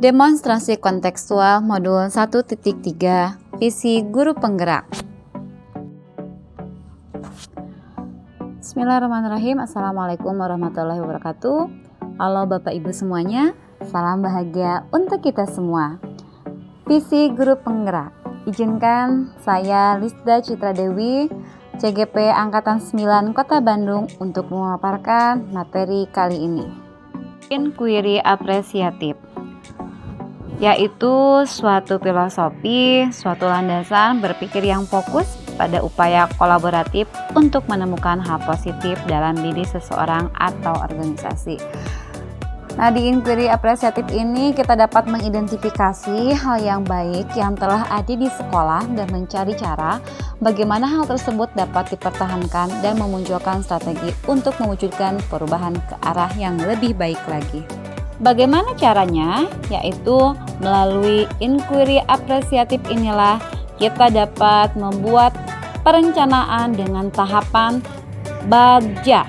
Demonstrasi kontekstual modul 1.3 Visi Guru Penggerak. Bismillahirrahmanirrahim. Assalamualaikum warahmatullahi wabarakatuh. Halo Bapak Ibu semuanya, salam bahagia untuk kita semua. Visi Guru Penggerak. Izinkan saya Lisda Citra Dewi, CGP Angkatan 9 Kota Bandung untuk memaparkan materi kali ini. Inquiry apresiatif, yaitu suatu filosofi, suatu landasan berpikir yang fokus pada upaya kolaboratif untuk menemukan hal positif dalam diri seseorang atau organisasi. Nah, di inquiry apresiatif ini kita dapat mengidentifikasi hal yang baik yang telah ada di sekolah dan mencari cara bagaimana hal tersebut dapat dipertahankan dan memunculkan strategi untuk mewujudkan perubahan ke arah yang lebih baik lagi. Bagaimana caranya? Yaitu melalui inquiry apresiatif inilah kita dapat membuat perencanaan dengan tahapan bagja.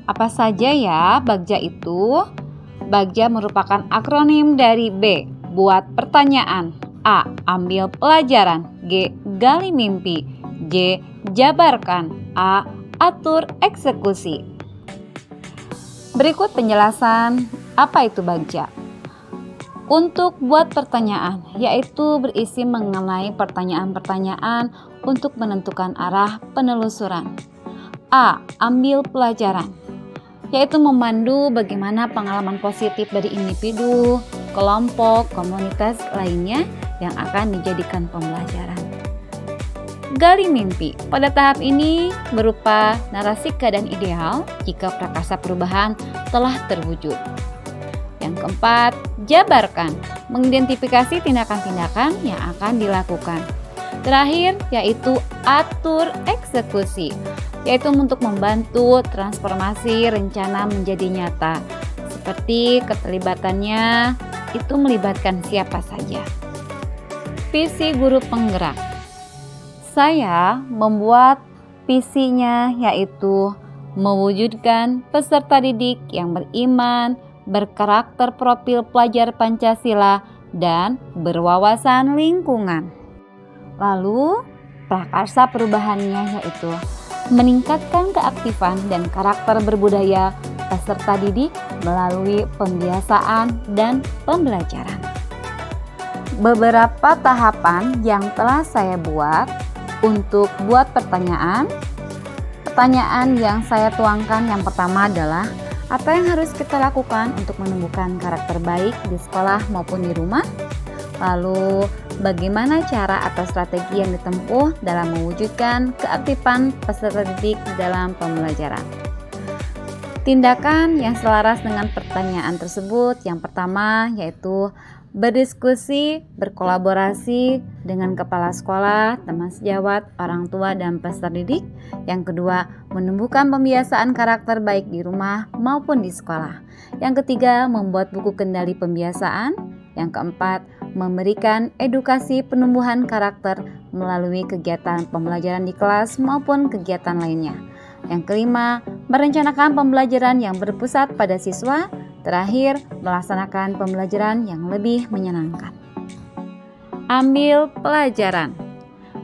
Apa saja ya bagja itu? Bagja merupakan akronim dari B. Buat pertanyaan. A. Ambil pelajaran. G. Gali mimpi. J. Jabarkan. A. Atur eksekusi. Berikut penjelasan apa itu bagja. Untuk buat pertanyaan, yaitu berisi mengenai pertanyaan-pertanyaan untuk menentukan arah penelusuran. A. Ambil pelajaran, yaitu memandu bagaimana pengalaman positif dari individu, kelompok, komunitas lainnya yang akan dijadikan pembelajaran. Gali mimpi, pada tahap ini berupa narasi keadaan ideal jika prakarsa perubahan telah terwujud. Yang keempat, jabarkan, mengidentifikasi tindakan-tindakan yang akan dilakukan. Terakhir, yaitu atur eksekusi, yaitu untuk membantu transformasi rencana menjadi nyata. Seperti keterlibatannya itu melibatkan siapa saja. Visi guru penggerak. Saya membuat visinya, yaitu mewujudkan peserta didik yang beriman, berkarakter profil pelajar Pancasila, dan berwawasan lingkungan. Lalu, prakarsa perubahannya yaitu meningkatkan keaktifan dan karakter berbudaya peserta didik melalui pembiasaan dan pembelajaran. Beberapa tahapan yang telah saya buat untuk buat pertanyaan yang saya tuangkan yang pertama adalah apa yang harus kita lakukan untuk menumbuhkan karakter baik di sekolah maupun di rumah. Lalu, bagaimana cara atau strategi yang ditempuh dalam mewujudkan keaktifan peserta didik dalam pembelajaran. Tindakan yang selaras dengan pertanyaan tersebut, yang pertama yaitu berdiskusi, berkolaborasi dengan kepala sekolah, teman sejawat, orang tua, dan peserta didik. Yang kedua, menumbuhkan pembiasaan karakter baik di rumah maupun di sekolah. Yang ketiga, membuat buku kendali pembiasaan. Yang keempat, memberikan edukasi penumbuhan karakter melalui kegiatan pembelajaran di kelas maupun kegiatan lainnya. Yang kelima, merencanakan pembelajaran yang berpusat pada siswa. Terakhir, melaksanakan pembelajaran yang lebih menyenangkan. Ambil pelajaran.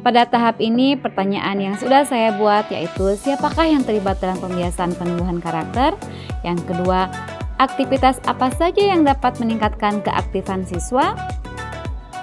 Pada tahap ini, pertanyaan yang sudah saya buat yaitu siapakah yang terlibat dalam pembiasaan penumbuhan karakter? Yang kedua, aktivitas apa saja yang dapat meningkatkan keaktifan siswa?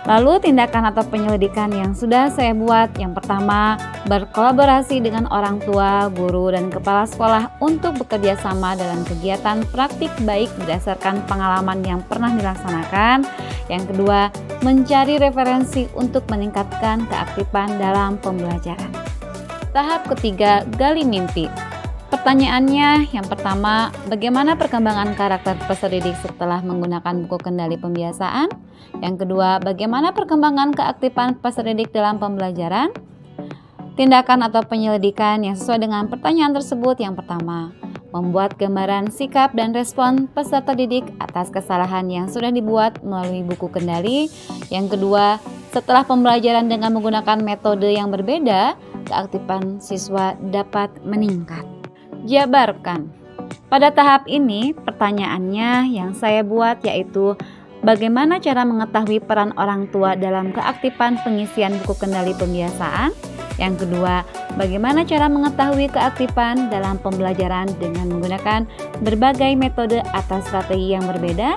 Lalu tindakan atau penyelidikan yang sudah saya buat, yang pertama, berkolaborasi dengan orang tua, guru, dan kepala sekolah untuk bekerja sama dalam kegiatan praktik baik berdasarkan pengalaman yang pernah dilaksanakan. Yang kedua, mencari referensi untuk meningkatkan keaktifan dalam pembelajaran. Tahap ketiga, gali mimpi. Pertanyaannya yang pertama, bagaimana perkembangan karakter peserta didik setelah menggunakan buku kendali pembiasaan? Yang kedua, bagaimana perkembangan keaktifan peserta didik dalam pembelajaran? Tindakan atau penyelidikan yang sesuai dengan pertanyaan tersebut. Yang pertama, membuat gambaran sikap dan respon peserta didik atas kesalahan yang sudah dibuat melalui buku kendali. Yang kedua, setelah pembelajaran dengan menggunakan metode yang berbeda, keaktifan siswa dapat meningkat. Jabarkan. Pada tahap ini, pertanyaannya yang saya buat yaitu bagaimana cara mengetahui peran orang tua dalam keaktifan pengisian buku kendali pembiasaan? Yang kedua, bagaimana cara mengetahui keaktifan dalam pembelajaran dengan menggunakan berbagai metode atau strategi yang berbeda?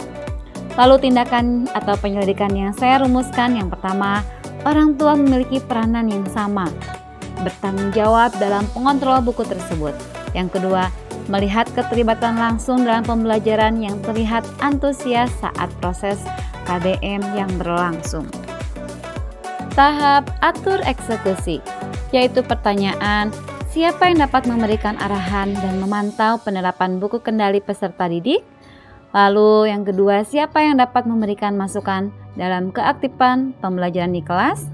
Lalu tindakan atau penyelidikan yang saya rumuskan yang pertama, orang tua memiliki peranan yang sama, bertanggung jawab dalam pengontrol buku tersebut. Yang kedua, melihat keterlibatan langsung dalam pembelajaran yang terlihat antusias saat proses KBM yang berlangsung. Tahap atur eksekusi, yaitu pertanyaan, siapa yang dapat memberikan arahan dan memantau penerapan buku kendali peserta didik? Lalu yang kedua, siapa yang dapat memberikan masukan dalam keaktifan pembelajaran di kelas?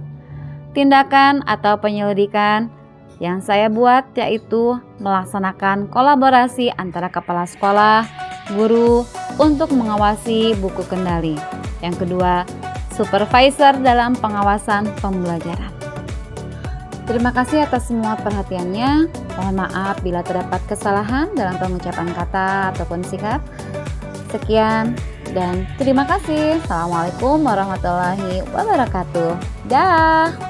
Tindakan atau penyelidikan yang saya buat yaitu melaksanakan kolaborasi antara kepala sekolah, guru untuk mengawasi buku kendali. Yang kedua, supervisor dalam pengawasan pembelajaran. Terima kasih atas semua perhatiannya. Mohon maaf bila terdapat kesalahan dalam pengucapan kata ataupun sikap. Sekian dan terima kasih. Assalamualaikum warahmatullahi wabarakatuh. Dah.